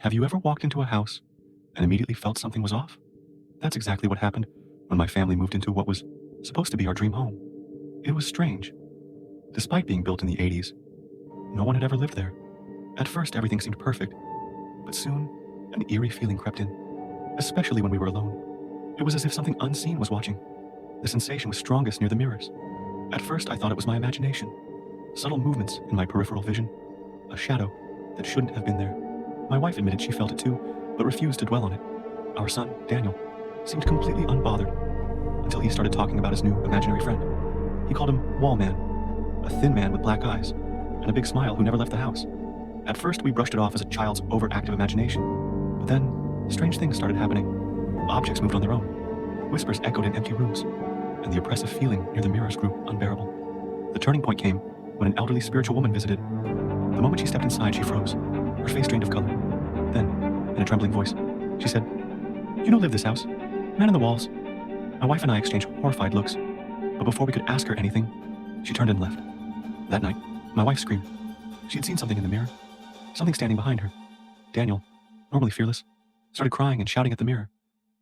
Have you ever walked into a house and immediately felt something was off? That's exactly what happened when my family moved into what was supposed to be our dream home. It was strange. Despite being built in the 80s, no one had ever lived there. At first, everything seemed perfect, but soon, an eerie feeling crept in, especially when we were alone. It was as if something unseen was watching. The sensation was strongest near the mirrors. At first, I thought it was my imagination, subtle movements in my peripheral vision, a shadow that shouldn't have been there. My wife admitted she felt it too, but refused to dwell on it. Our son, Daniel, seemed completely unbothered until he started talking about his new imaginary friend. He called him Wall Man, a thin man with black eyes and a big smile who never left the house. At first, we brushed it off as a child's overactive imagination, but then strange things started happening. Objects moved on their own. Whispers echoed in empty rooms, and the oppressive feeling near the mirrors grew unbearable. The turning point came when an elderly spiritual woman visited. The moment she stepped inside, she froze, her face drained of color. Then, in a trembling voice, she said, "You don't live this house. Man in the walls." My wife and I exchanged horrified looks, but before we could ask her anything, she turned and left. That night, my wife screamed. She had seen something in the mirror, something standing behind her. Daniel, normally fearless, started crying and shouting at the mirror,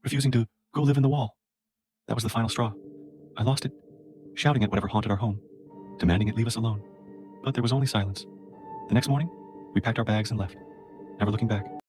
refusing to go live in the wall. That was the final straw. I lost it, shouting at whatever haunted our home, demanding it leave us alone. But there was only silence. The next morning, we packed our bags and left, never looking back.